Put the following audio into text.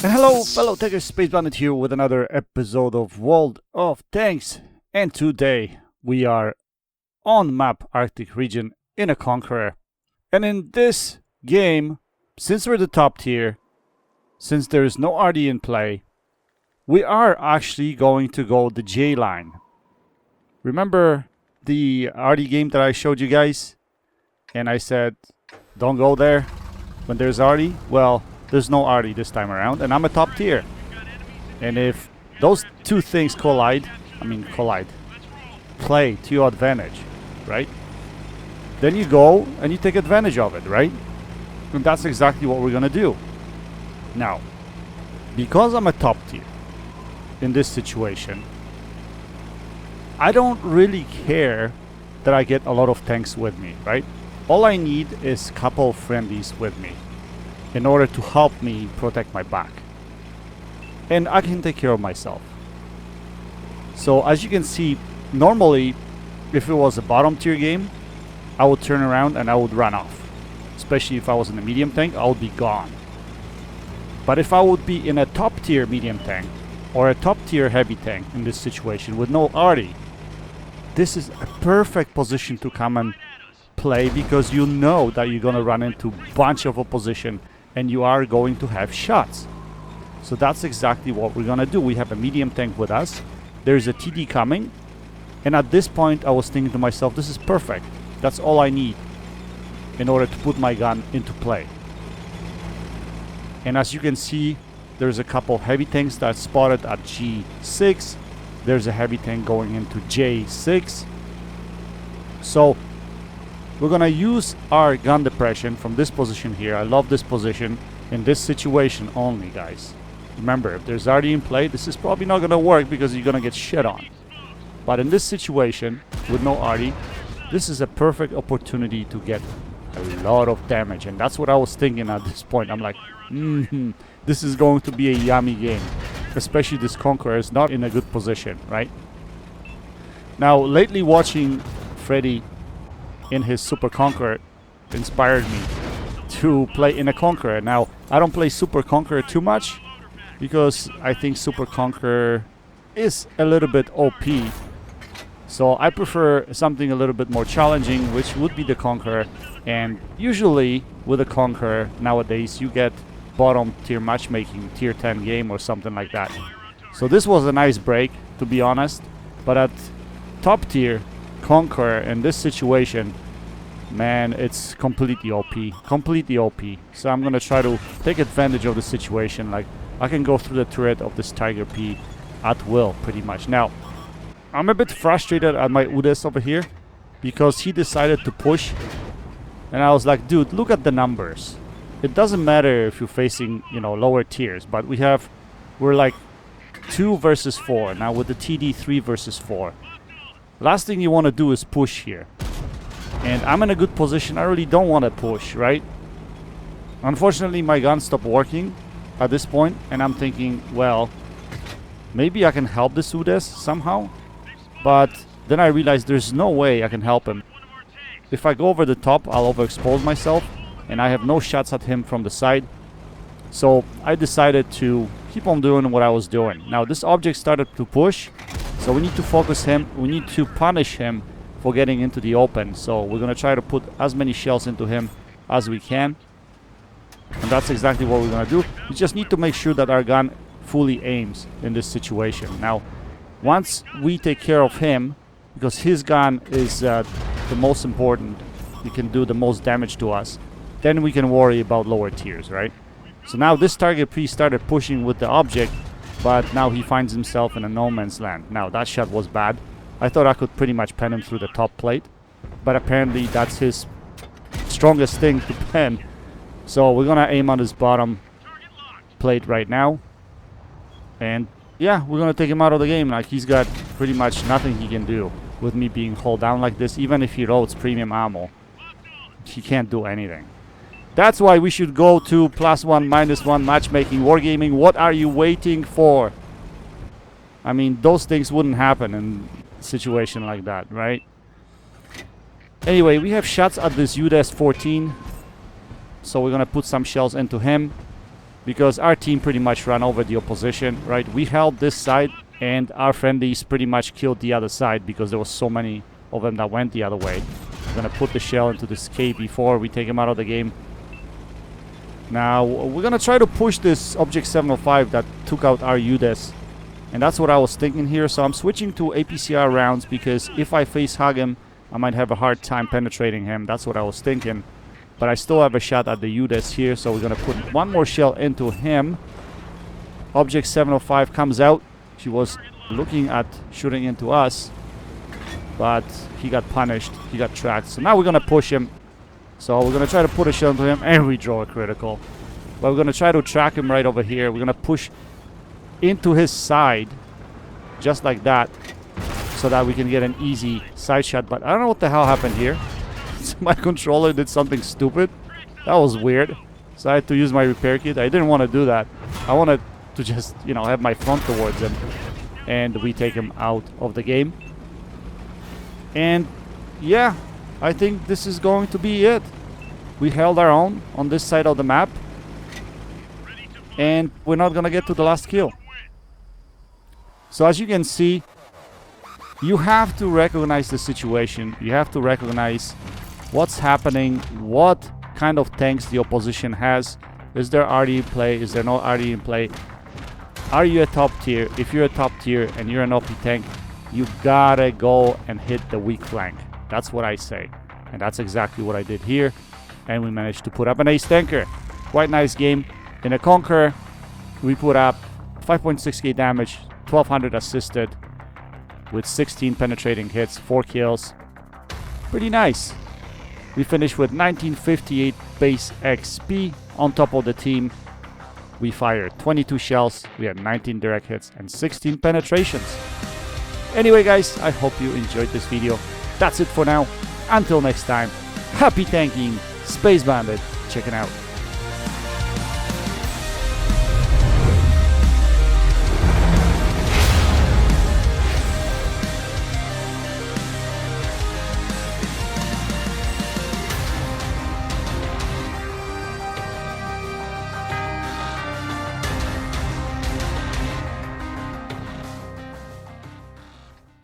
And hello, fellow Techers, Space Bandit here with another episode of World of Tanks. And today we are on map Arctic region in a Conqueror. And in this game, since we're the top tier, since there is no Arty in play, we are actually going to go the J line. Remember the Arty game that I showed you guys? And I said, don't go there when there's Arty? Well, there's no Arty this time around, and I'm a top tier. And if those two things collide, play to your advantage, right? Then you go and you take advantage of it, right? And that's exactly what we're gonna do. Now, because I'm a top tier in this situation, I don't really care that I get a lot of tanks with me, right? All I need is a couple of friendlies with me in order to help me protect my back. And I can take care of myself. So as you can see, normally if it was a bottom tier game, I would turn around and I would run off. Especially if I was in a medium tank, I would be gone. But if I would be in a top tier medium tank or a top tier heavy tank in this situation with no Arty, this is a perfect position to come and play, because you know that you're gonna run into a bunch of opposition and you are going to have shots. So that's exactly what we're gonna do. We have a medium tank with us. There's a TD coming. And at this point I was thinking to myself, this is perfect. That's all I need in order to put my gun into play. And as you can see, there's a couple heavy tanks that spotted at G6. There's a heavy tank going into J6. So we're gonna use our gun depression from this position here. I love this position in this situation only, guys. Remember, if there's Arty in play, this is probably not gonna work because you're gonna get shit on. But in this situation, with no Arty, this is a perfect opportunity to get a lot of damage. And that's what I was thinking at this point. I'm like, this is going to be a yummy game. Especially this Conqueror is not in a good position, right? Now, lately watching Freddy in his Super Conqueror inspired me to play in a Conqueror. Now, I don't play Super Conqueror too much because I think Super Conqueror is a little bit OP. So I prefer something a little bit more challenging, which would be the Conqueror. And usually with a Conqueror nowadays you get bottom tier matchmaking, tier 10 game or something like that. So this was a nice break, to be honest. But at top tier Conqueror in this situation, man, it's completely OP. So I'm gonna try to take advantage of the situation. Like, I can go through the turret of this Tiger P at will, pretty much. Now, I'm a bit frustrated at my Udes over here because he decided to push, and I was like, dude, look at the numbers. It doesn't matter if you're facing, you know, lower tiers, but we're like 2 versus 4 now with the TD 3 versus 4. Last thing you want to do is push here. And I'm in a good position. I really don't want to push, right? Unfortunately, my gun stopped working at this point, and I'm thinking, well, maybe I can help this Udes somehow. But then I realized there's no way I can help him. If I go over the top, I'll overexpose myself, and I have no shots at him from the side. So I decided to keep on doing what I was doing. Now this object started to push. So we need to focus him, we need to punish him for getting into the open. So we're gonna try to put as many shells into him as we can. And that's exactly what we're gonna do. We just need to make sure that our gun fully aims in this situation. Now, once we take care of him, because his gun is the most important, he can do the most damage to us, then we can worry about lower tiers, right? So now this target P started pushing with the object, but now he finds himself in a no man's land. Now that shot was bad. I thought I could pretty much pen him through the top plate, but apparently that's his strongest thing to pen. So we're gonna aim on his bottom plate right now. And yeah, we're gonna take him out of the game. Like, he's got pretty much nothing he can do with me being hold down like this. Even if he loads premium ammo, he can't do anything. That's why we should go to +1, -1 matchmaking, wargaming. What are you waiting for? I mean, those things wouldn't happen in a situation like that, right? Anyway, we have shots at this UDES 14. So we're gonna put some shells into him. because our team pretty much ran over the opposition, right? We held this side, and our friendlies pretty much killed the other side because there was so many of them that went the other way. We're gonna put the shell into this K before we take him out of the game. Now, we're gonna try to push this Object 705 that took out our UDES. And that's what I was thinking here. So I'm switching to APCR rounds because if I face hug him, I might have a hard time penetrating him. That's what I was thinking. But I still have a shot at the UDES here, so we're gonna put one more shell into him. Object 705 comes out. She was looking at shooting into us, but he got punished. He got tracked. So now we're gonna push him. So we're gonna try to put a shell into him, and we draw a critical. But we're gonna try to track him right over here. We're gonna push into his side, just like that, so that we can get an easy side shot. But I don't know what the hell happened here. My controller did something stupid. That was weird. So I had to use my repair kit. I didn't want to do that. I wanted to just, you know, have my front towards him. And we take him out of the game. And yeah, I think this is going to be it. We held our own on this side of the map. And we're not going to get to the last kill. So as you can see, you have to recognize the situation. You have to recognize what's happening, what kind of tanks the opposition has. Is there Arty in play? Is there no Arty in play? Are you a top tier? If you're a top tier and you're an OP tank, you gotta go and hit the weak flank. That's what I say. And that's exactly what I did here. And we managed to put up an ace tanker. Quite nice game. In a Conqueror, we put up 5.6k damage, 1200 assisted, with 16 penetrating hits, 4 kills. Pretty nice. We finished with 1958 base XP. On top of the team, we fired 22 shells, we had 19 direct hits, and 16 penetrations. Anyway guys, I hope you enjoyed this video. That's it for now. Until next time, happy tanking, Space Bandit, checking out.